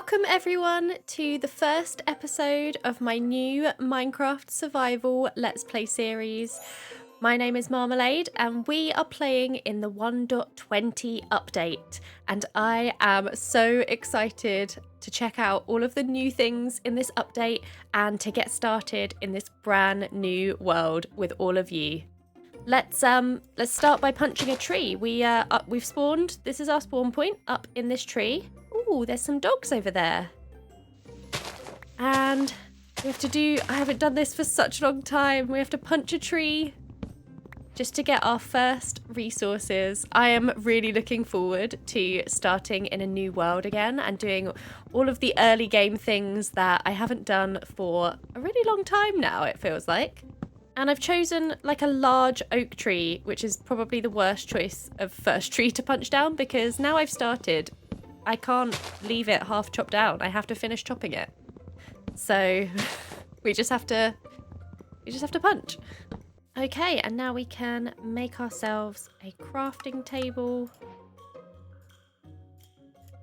Welcome everyone to the first episode of my new Minecraft Survival Let's Play series. My name is Marmalade and we are playing in the 1.20 update, and I am so excited to check out all of the new things in this update and to get started in this brand new world with all of you. Let's start by punching a tree. We've spawned. This is our spawn point up in this tree. Ooh, there's some dogs over there. And we have to do, I haven't done this for such a long time. We have to punch a tree just to get our first resources. I am really looking forward to starting in a new world again and doing all of the early game things that I haven't done for a really long time now, it feels like. And I've chosen like a large oak tree, which is probably the worst choice of first tree to punch down, because now I've started, I can't leave it half chopped down. I have to finish chopping it. So we just have to punch. Okay, and now we can make ourselves a crafting table.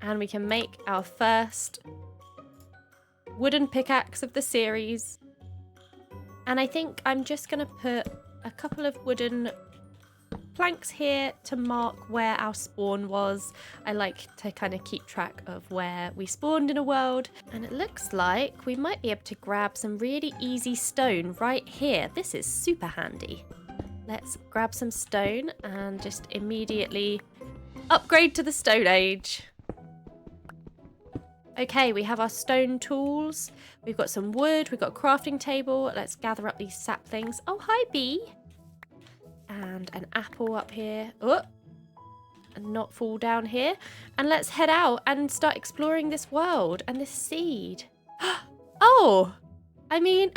And we can make our first wooden pickaxe of the series. And I think I'm just going to put a couple of wooden planks here to mark where our spawn was. I like to kind of keep track of where we spawned in a world. And it looks like we might be able to grab some really easy stone right here. This is super handy. Let's grab some stone and just immediately upgrade to the Stone Age. Okay, we have our stone tools. We've got some wood. We've got a crafting table. Let's gather up these saplings. Oh, hi, bee. And an apple up here. Oh, and not fall down here. And let's head out and start exploring this world and this seed. Oh, I mean,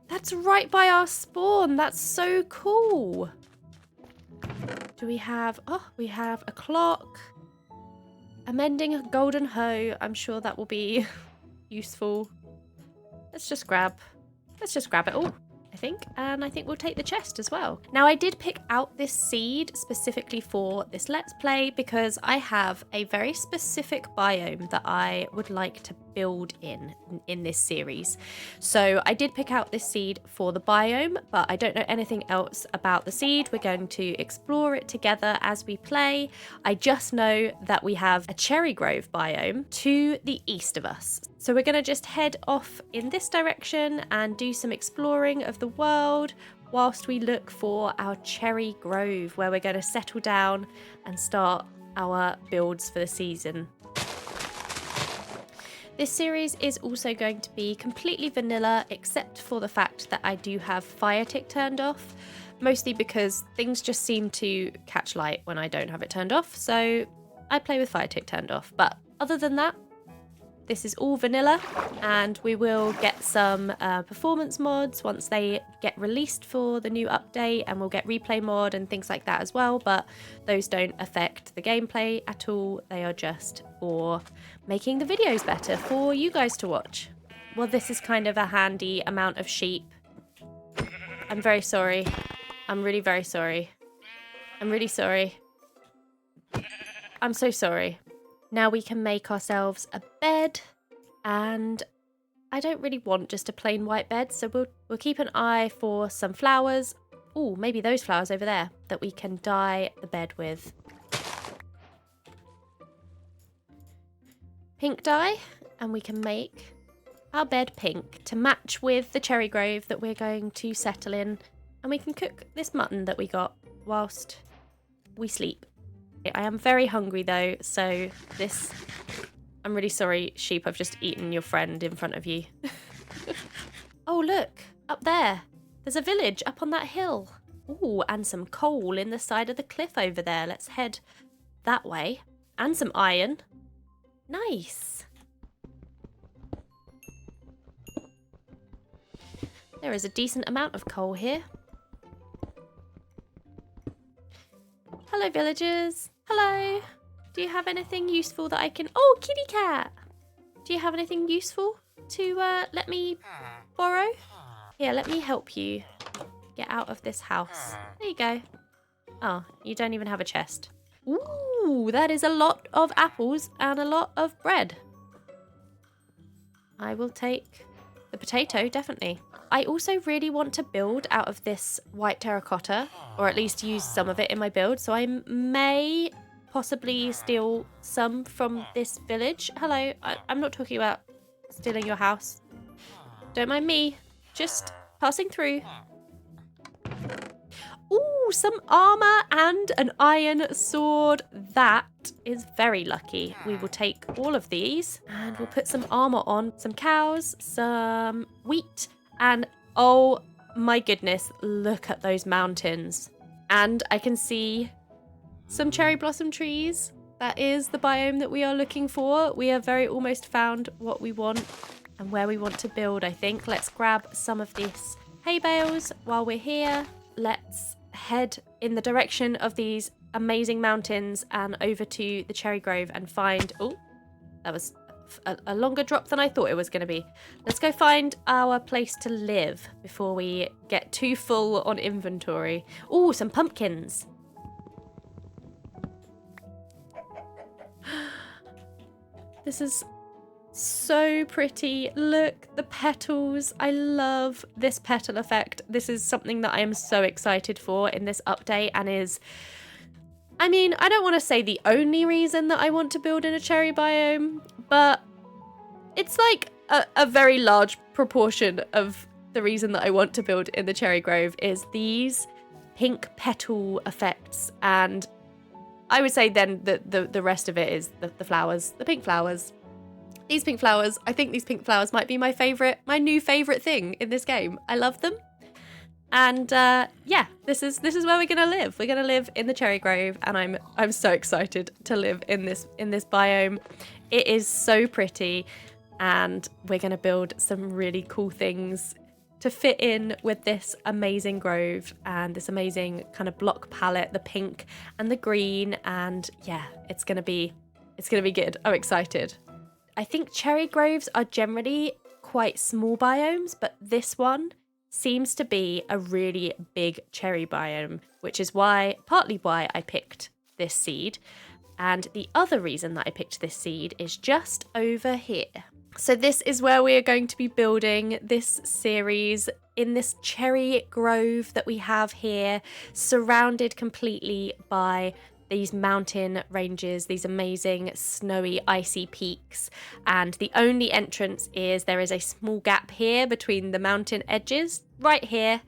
that's right by our spawn. That's so cool. Do we have, oh, we have a clock. A mending golden hoe. I'm sure that will be useful. Let's just grab it all, I think. And I think we'll take the chest as well. Now, I did pick out this seed specifically for this Let's Play because I have a very specific biome that I would like to build in this series. So I did pick out this seed for the biome, but I don't know anything else about the seed. We're going to explore it together as we play. I just know that we have a cherry grove biome to the east of us. So we're going to just head off in this direction and do some exploring of the world whilst we look for our cherry grove, where we're going to settle down and start our builds for the season. This series is also going to be completely vanilla, except for the fact that I do have fire tick turned off, mostly because things just seem to catch light when I don't have it turned off, so I play with fire tick turned off. But other than that, this is all vanilla, and we will get some performance mods once they get released for the new update, and we'll get replay mod and things like that as well, but those don't affect the gameplay at all. They are just for making the videos better for you guys to watch. Well, this is kind of a handy amount of sheep. I'm very sorry. I'm really very sorry. I'm really sorry. I'm so sorry. Now we can make ourselves a bed, and I don't really want just a plain white bed, so we'll keep an eye for some flowers. Oh, maybe those flowers over there that we can dye the bed with. Pink dye, and we can make our bed pink to match with the cherry grove that we're going to settle in, and we can cook this mutton that we got whilst we sleep. I am very hungry though, so I'm really sorry, sheep, I've just eaten your friend in front of you. Oh, look, up there. There's a village up on that hill. Ooh, and some coal in the side of the cliff over there. Let's head that way. And some iron. Nice. There is a decent amount of coal here. Hello, villagers. Hello. Do you have anything useful that I can... Oh, kitty cat. Do you have anything useful to let me borrow? Here, let me help you get out of this house. There you go. Oh, you don't even have a chest. Ooh, that is a lot of apples and a lot of bread. I will take the potato, definitely. I also really want to build out of this white terracotta, or at least use some of it in my build. So I may possibly steal some from this village. Hello, I'm not talking about stealing your house. Don't mind me, just passing through. Ooh, some armor and an iron sword. That is very lucky. We will take all of these and we'll put some armor on. Some cows, some wheat, and oh my goodness, look at those mountains. And I can see some cherry blossom trees. That is the biome that we are looking for. We have very almost found what we want and where we want to build, I think. Let's grab some of these hay bales while we're here. Let's head in the direction of these amazing mountains and over to the cherry grove and find... Oh, that was a longer drop than I thought it was going to be. Let's go find our place to live before we get too full on inventory. Oh, some pumpkins. This is so pretty. Look, the petals. I love this petal effect. This is something that I am so excited for in this update and is, I mean, I don't want to say the only reason that I want to build in a cherry biome, but it's like a very large proportion of the reason that I want to build in the cherry grove is these pink petal effects. And I would say then that the rest of it is the flowers, the pink flowers. These pink flowers, I think these pink flowers might be my new favorite thing in this game. I love them. And yeah, this is where we're gonna live. We're gonna live in the cherry grove, and I'm so excited to live in this biome. It is so pretty, and we're gonna build some really cool things to fit in with this amazing grove and this amazing kind of block palette, the pink and the green, and yeah, it's gonna be good. I'm excited. I think cherry groves are generally quite small biomes, but this one seems to be a really big cherry biome, which is partly why I picked this seed. And the other reason that I picked this seed is just over here. So this is where we are going to be building this series in this cherry grove that we have here, surrounded completely by these mountain ranges, these amazing snowy icy peaks, and the only entrance is there is a small gap here between the mountain edges right here,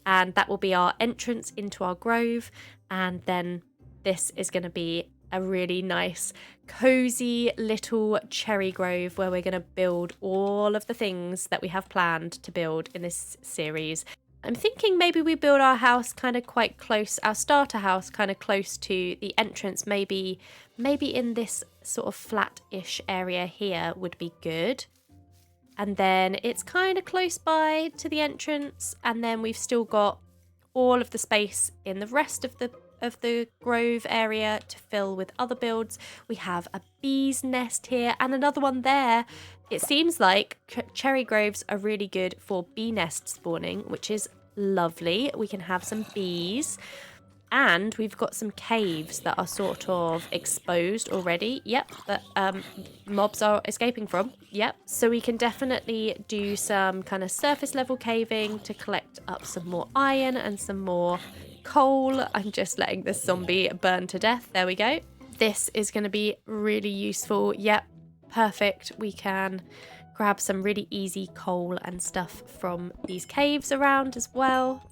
and that will be our entrance into our grove. And then this is going to be a really nice cozy little cherry grove where we're going to build all of the things that we have planned to build in this series. I'm thinking maybe we build our house kind of quite close, our starter house kind of close to the entrance, maybe in this sort of flat-ish area here would be good. And then it's kind of close by to the entrance, and then we've still got all of the space in the rest of the grove area to fill with other builds. We have a bee's nest here and another one there. It seems like cherry groves are really good for bee nest spawning, which is lovely. We can have some bees. And we've got some caves that are sort of exposed already. Yep, that mobs are escaping from. Yep, so we can definitely do some kind of surface level caving to collect up some more iron and some more coal. I'm just letting this zombie burn to death. There we go. This is going to be really useful. Yep, perfect. We can grab some really easy coal and stuff from these caves around as well.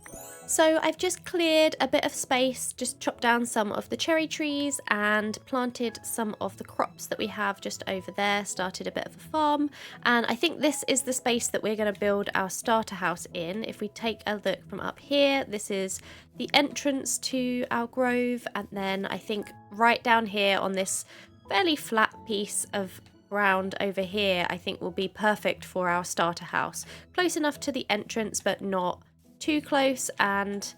So I've just cleared a bit of space, just chopped down some of the cherry trees and planted some of the crops that we have just over there, started a bit of a farm. And I think this is the space that we're going to build our starter house in. If we take a look from up here, this is the entrance to our grove. And then I think right down here on this fairly flat piece of ground over here, I think will be perfect for our starter house. Close enough to the entrance, but not too close. And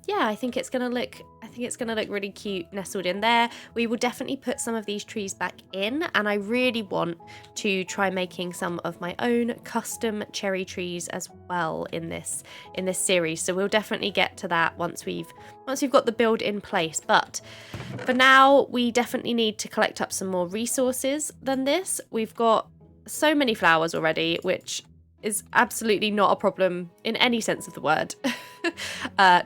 yeah, I think it's gonna look think it's going to look really cute nestled in there. We will definitely put some of these trees back in, and I really want to try making some of my own custom cherry trees as well in this series. So we'll definitely get to that once we've got the build in place. But for now, we definitely need to collect up some more resources than this. We've got so many flowers already, which is absolutely not a problem in any sense of the word.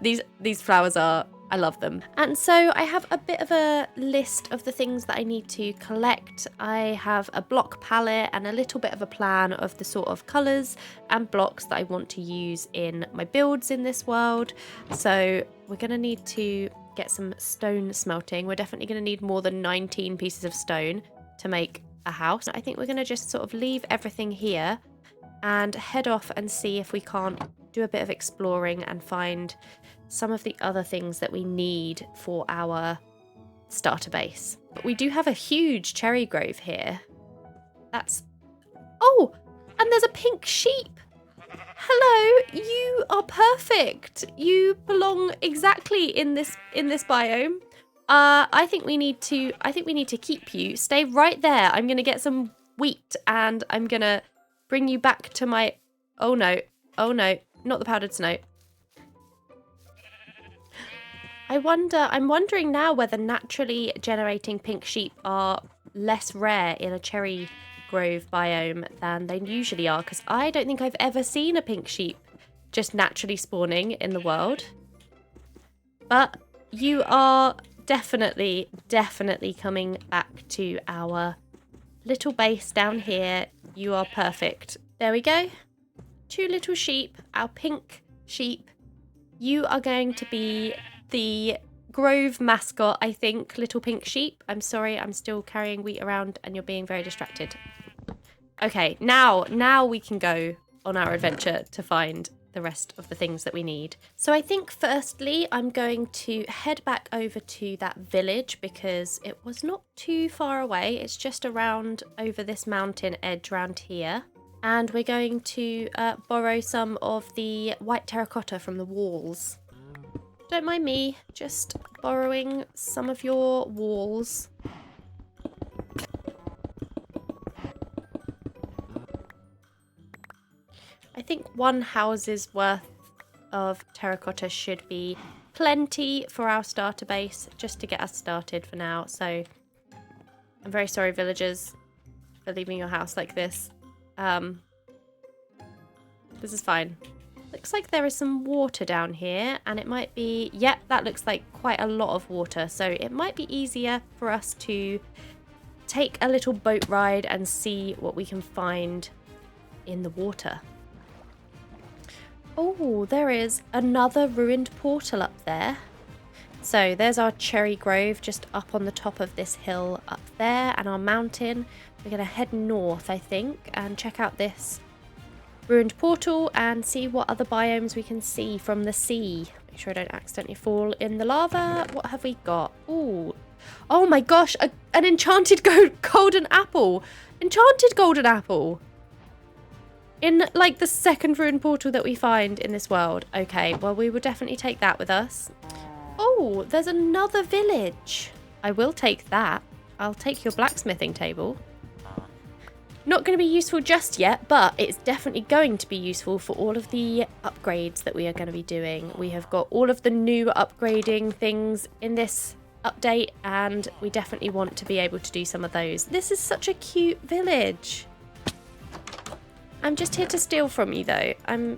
These flowers are, I love them. And so I have a bit of a list of the things that I need to collect. I have a block palette and a little bit of a plan of the sort of colours and blocks that I want to use in my builds in this world. So we're going to need to get some stone smelting. We're definitely going to need more than 19 pieces of stone to make a house. I think we're going to just sort of leave everything here and head off and see if we can't do a bit of exploring and find some of the other things that we need for our starter base. But we do have a huge cherry grove here. Oh, and there's a pink sheep. Hello, you are perfect. You belong exactly in this biome. I think we need to keep you. Stay right there. I'm going to get some wheat and I'm going to bring you back to my... Oh no, not the powdered snow. I'm wondering now whether naturally generating pink sheep are less rare in a cherry grove biome than they usually are, because I don't think I've ever seen a pink sheep just naturally spawning in the world. But you are definitely coming back to our little base down here. You are perfect. There we go. 2 little sheep, our pink sheep. You are going to be the grove mascot, I think, little pink sheep. I'm sorry, I'm still carrying wheat around and you're being very distracted. Okay, now we can go on our adventure to find the rest of the things that we need. So I think firstly, I'm going to head back over to that village because it was not too far away. It's just around over this mountain edge around here. And we're going to borrow some of the white terracotta from the walls. Don't mind me, just borrowing some of your walls. I think one house's worth of terracotta should be plenty for our starter base, just to get us started for now. So I'm very sorry, villagers, for leaving your house like this. This is fine. Looks like there is some water down here, and it might be... Yep, that looks like quite a lot of water. So it might be easier for us to take a little boat ride and see what we can find in the water. Oh, there is another ruined portal up there. So there's our cherry grove just up on the top of this hill up there, and our mountain. We're going to head north, I think, and check out this ruined portal and see what other biomes we can see from the sea. Make sure I don't accidentally fall in the lava. What have we got? Ooh. Oh my gosh, an enchanted golden apple. Enchanted golden apple. In, like, the second ruined portal that we find in this world. Okay, well, we will definitely take that with us. Oh, there's another village. I will take that. I'll take your blacksmithing table. Not going to be useful just yet, but it's definitely going to be useful for all of the upgrades that we are going to be doing. We have got all of the new upgrading things in this update, and we definitely want to be able to do some of those. This is such a cute village. I'm just here to steal from you, though. I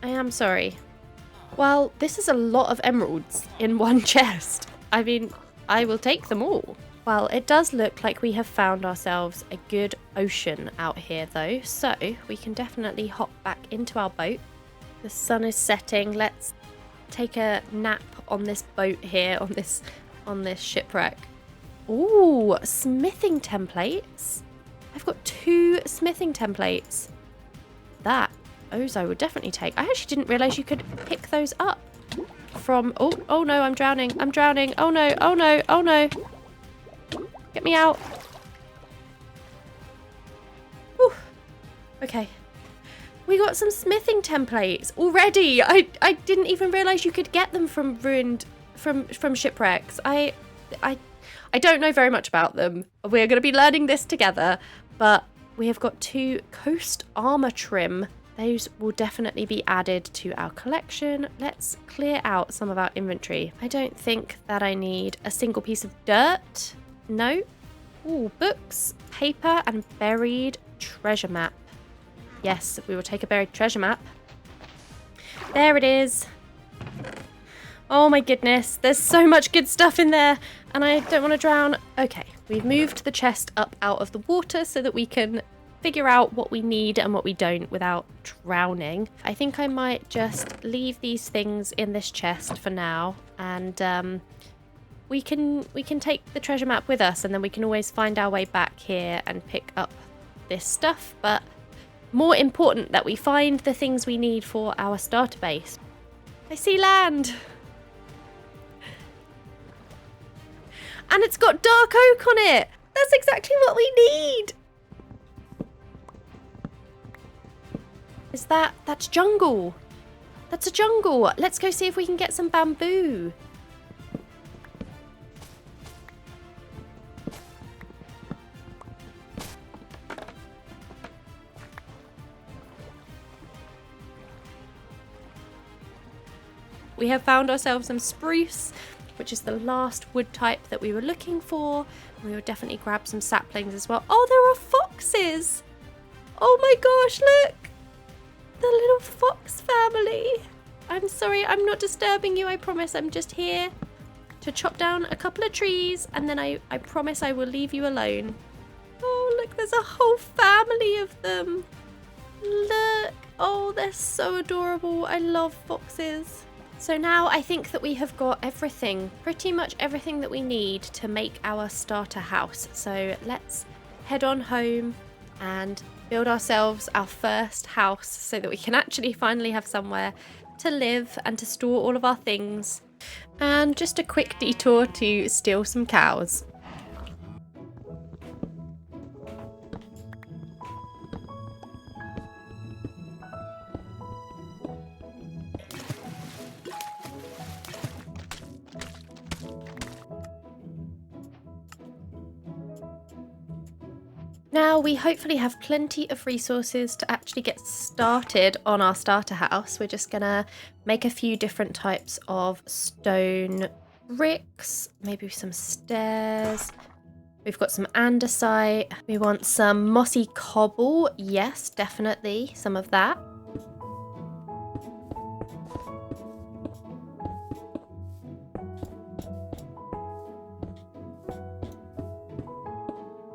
am sorry. Well, this is a lot of emeralds in one chest. I mean, I will take them all. Well, it does look like we have found ourselves a good ocean out here, though, so we can definitely hop back into our boat. The sun is setting. Let's take a nap on this boat here, on this shipwreck. Ooh, smithing templates. I've got 2 smithing templates. Those I would definitely take. I actually didn't realise you could pick those up from... Oh no, I'm drowning. I'm drowning. Oh no, oh no, oh no. Get me out. Whew. Okay. We got some smithing templates already. I didn't even realise you could get them from ruined from shipwrecks. I don't know very much about them. We're going to be learning this together, but we have got 2 coast armor trim. Those will definitely be added to our collection. Let's clear out some of our inventory. I don't think that I need a single piece of dirt. No. Ooh, books, paper, and buried treasure map. Yes, we will take a buried treasure map. There it is. Oh my goodness, there's so much good stuff in there, and I don't want to drown. Okay, we've moved the chest up out of the water so that we can figure out what we need and what we don't without drowning. I think I might just leave these things in this chest for now, and we can take the treasure map with us, and then we can always find our way back here and pick up this stuff. But more important that we find the things we need for our starter base. I see land! And it's got dark oak on it! That's exactly what we need! That's jungle. That's a jungle. Let's go see if we can get some bamboo. We have found ourselves some spruce, which is the last wood type that we were looking for. We will definitely grab some saplings as well. Oh, there are foxes! Oh my gosh, look! The little fox family. I'm sorry, I'm not disturbing you, I promise. I'm just here to chop down a couple of trees, and then I promise I will leave you alone. Oh, look, there's a whole family of them. Look. Oh, they're so adorable. I love foxes. So now I think that we have got everything, pretty much everything that we need to make our starter house. So let's head on home and build ourselves our first house so that we can actually finally have somewhere to live and to store all of our things. And just a quick detour to steal some cows. Now we hopefully have plenty of resources to actually get started on our starter house. We're just gonna make a few different types of stone bricks, maybe some stairs. We've got some andesite. We want some mossy cobble. Yes, definitely some of that.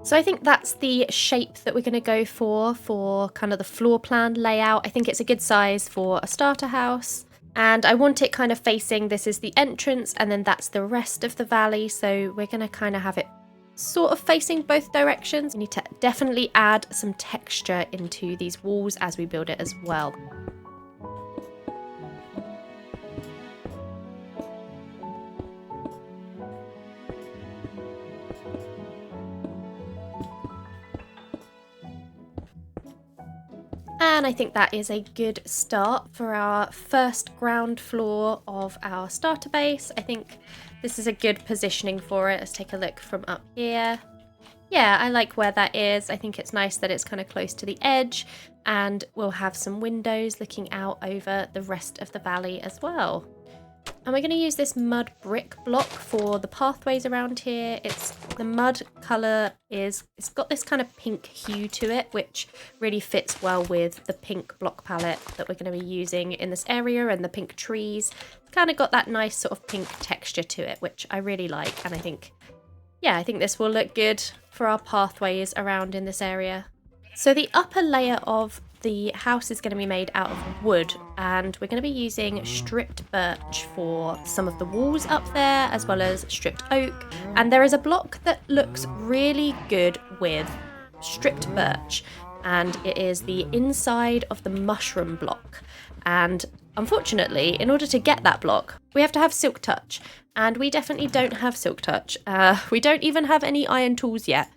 So I think that's the shape that we're going to go for kind of the floor plan layout. I think it's a good size for a starter house. And I want it kind of facing, this is the entrance, and then that's the rest of the valley. So we're going to kind of have it sort of facing both directions. We need to definitely add some texture into these walls as we build it as well. And I think that is a good start for our first ground floor of our starter base. I think this is a good positioning for it. Let's take a look from up here. Yeah, I like where that is. I think it's nice that it's kind of close to the edge, and we'll have some windows looking out over the rest of the valley as well. And we're going to use this mud brick block for the pathways around here. The mud colour it's got this kind of pink hue to it, which really fits well with the pink block palette that we're going to be using in this area, and the pink trees. It's kind of got that nice sort of pink texture to it, which I really like. And I think this will look good for our pathways around in this area. So the upper layer of the house is going to be made out of wood, and we're going to be using stripped birch for some of the walls up there, as well as stripped oak. And there is a block that looks really good with stripped birch, and it is the inside of the mushroom block. And unfortunately, in order to get that block, we have to have silk touch, and we definitely don't have silk touch. We don't even have any iron tools yet.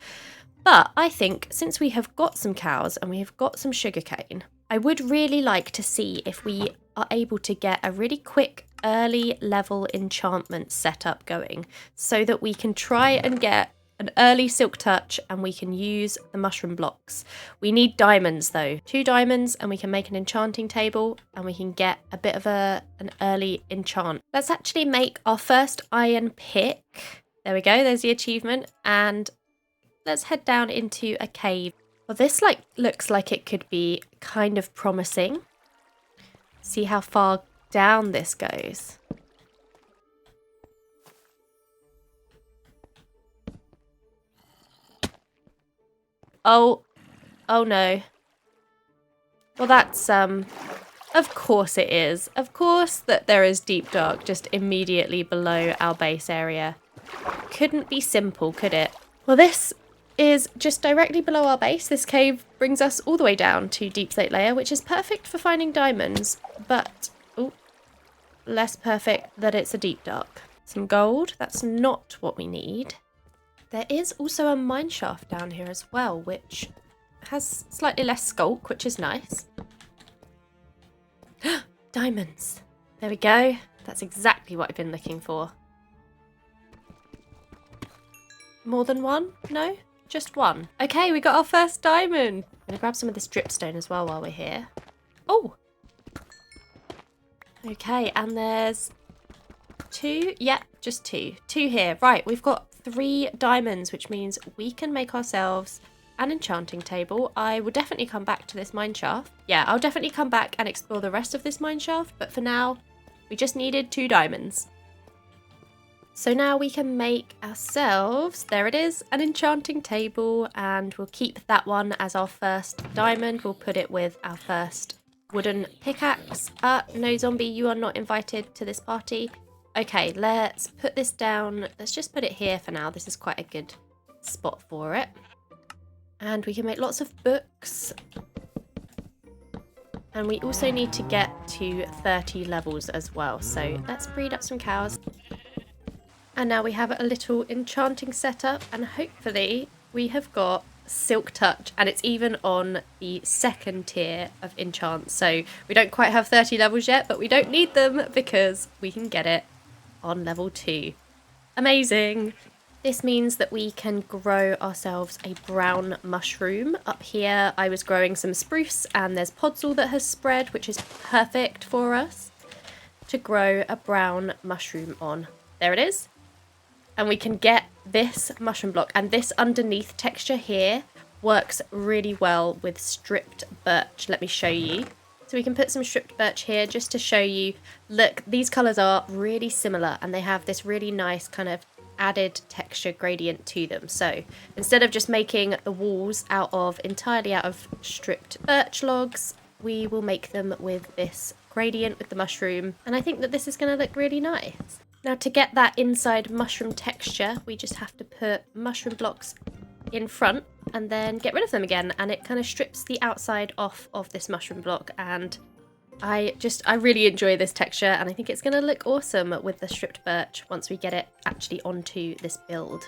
But I think since we have got some cows and we have got some sugarcane, I would really like to see if we are able to get a really quick early level enchantment setup going so that we can try and get an early silk touch and we can use the mushroom blocks. We need diamonds though, 2 diamonds, and we can make an enchanting table and we can get a bit of an early enchant. Let's actually make our first iron pick. There we go, there's the achievement, and let's head down into a cave. Well, this looks like it could be kind of promising. See how far down this goes. Oh no. Well, that's, of course it is. Of course that there is deep dark just immediately below our base area. Couldn't be simple, could it? Well, this is just directly below our base. This cave brings us all the way down to deep slate layer, which is perfect for finding diamonds, but less perfect that it's a deep dark. Some gold, that's not what we need. There is also a mine shaft down here as well, which has slightly less skulk, which is nice. Diamonds. There we go. That's exactly what I've been looking for. More than one? No? Just one. Okay, we got our first diamond. I'm going to grab some of this dripstone as well while we're here. Oh! Okay, and there's 2. Yep, just 2. 2 here. Right, we've got 3 diamonds, which means we can make ourselves an enchanting table. I will definitely come back to this mine shaft. Yeah, I'll definitely come back and explore the rest of this mine shaft, but for now, we just needed 2 diamonds. So now we can make ourselves, there it is, an enchanting table, and we'll keep that one as our first diamond. We'll put it with our first wooden pickaxe. No zombie, you are not invited to this party. Okay, let's put this down. Let's just put it here for now. This is quite a good spot for it. And we can make lots of books. And we also need to get to 30 levels as well. So let's breed up some cows. And now we have a little enchanting setup, and hopefully we have got silk touch, and it's even on the 2nd tier of enchants. So we don't quite have 30 levels yet, but we don't need them because we can get it on level 2. Amazing. This means that we can grow ourselves a brown mushroom. Up here I was growing some spruce, and there's podzol that has spread, which is perfect for us to grow a brown mushroom on. There it is. And we can get this mushroom block, and this underneath texture here works really well with stripped birch. Let me show you. So we can put some stripped birch here just to show you. Look, these colours are really similar, and they have this really nice kind of added texture gradient to them. So instead of just making the walls entirely out of stripped birch logs, we will make them with this gradient with the mushroom, and I think that this is going to look really nice. Now, to get that inside mushroom texture, we just have to put mushroom blocks in front and then get rid of them again, and it kind of strips the outside off of this mushroom block, and I really enjoy this texture, and I think it's going to look awesome with the stripped birch once we get it actually onto this build.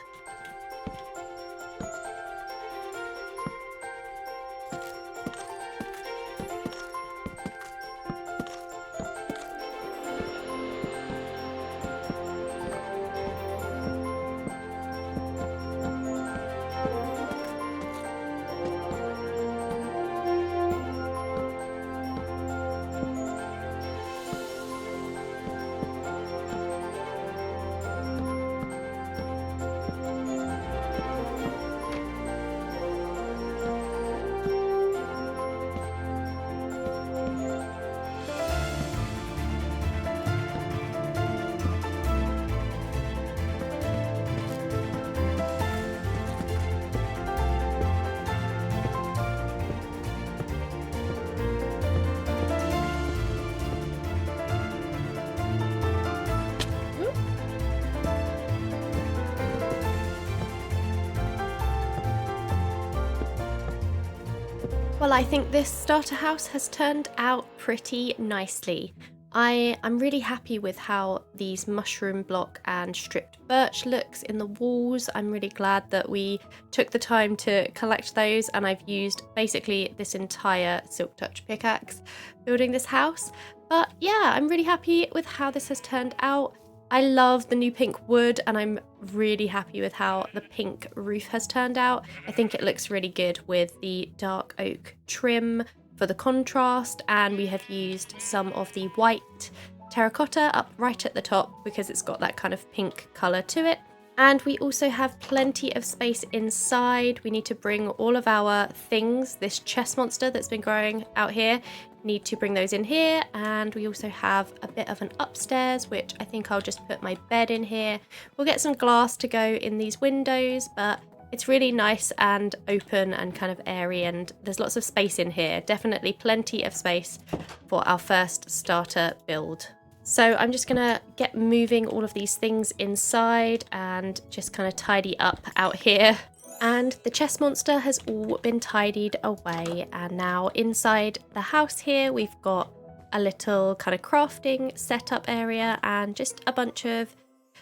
Well, I think this starter house has turned out pretty nicely. I'm really happy with how these mushroom block and stripped birch looks in the walls. I'm really glad that we took the time to collect those, and I've used basically this entire Silk Touch pickaxe building this house. But yeah, I'm really happy with how this has turned out. I love the new pink wood, and I'm really happy with how the pink roof has turned out. I think it looks really good with the dark oak trim for the contrast, and we have used some of the white terracotta up right at the top because it's got that kind of pink colour to it. And we also have plenty of space inside. We need to bring all of our things, this chest monster that's been growing out here, need to bring those in here. And we also have a bit of an upstairs, which I think I'll just put my bed in here. We'll get some glass to go in these windows, but it's really nice and open and kind of airy, and there's lots of space in here. Definitely plenty of space for our first starter build. So I'm just gonna get moving all of these things inside and just kind of tidy up out here. And the chest monster has all been tidied away, and now inside the house here we've got a little kind of crafting setup area and just a bunch of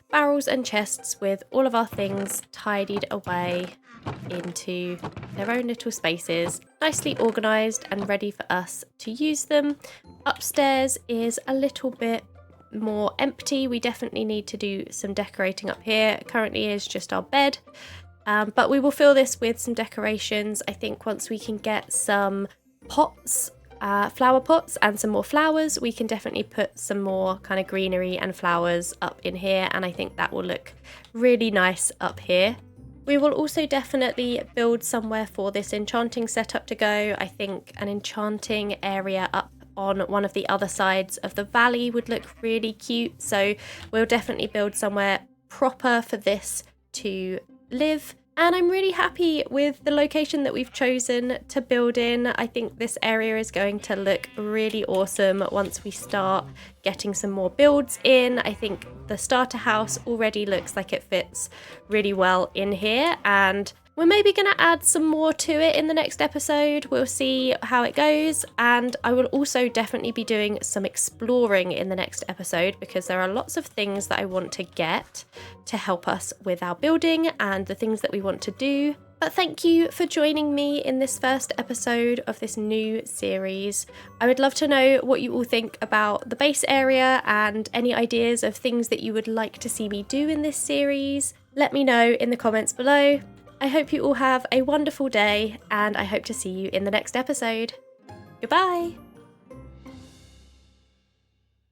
barrels and chests with all of our things tidied away into their own little spaces, nicely organised and ready for us to use them. Upstairs is a little bit more empty. We definitely need to do some decorating up here. It currently is just our bed, but we will fill this with some decorations. I think once we can get some pots, flower pots and some more flowers, we can definitely put some more kind of greenery and flowers up in here, and I think that will look really nice up here. We will also definitely build somewhere for this enchanting setup to go. I think an enchanting area up on one of the other sides of the valley would look really cute, so we'll definitely build somewhere proper for this to live. And I'm really happy with the location that we've chosen to build in. I think this area is going to look really awesome once we start getting some more builds in. I think the starter house already looks like it fits really well in here, and we're maybe going to add some more to it in the next episode. We'll see how it goes, and I will also definitely be doing some exploring in the next episode because there are lots of things that I want to get to help us with our building and the things that we want to do. But thank you for joining me in this first episode of this new series. I would love to know what you all think about the base area and any ideas of things that you would like to see me do in this series. Let me know in the comments below. I hope you all have a wonderful day, and I hope to see you in the next episode. Goodbye!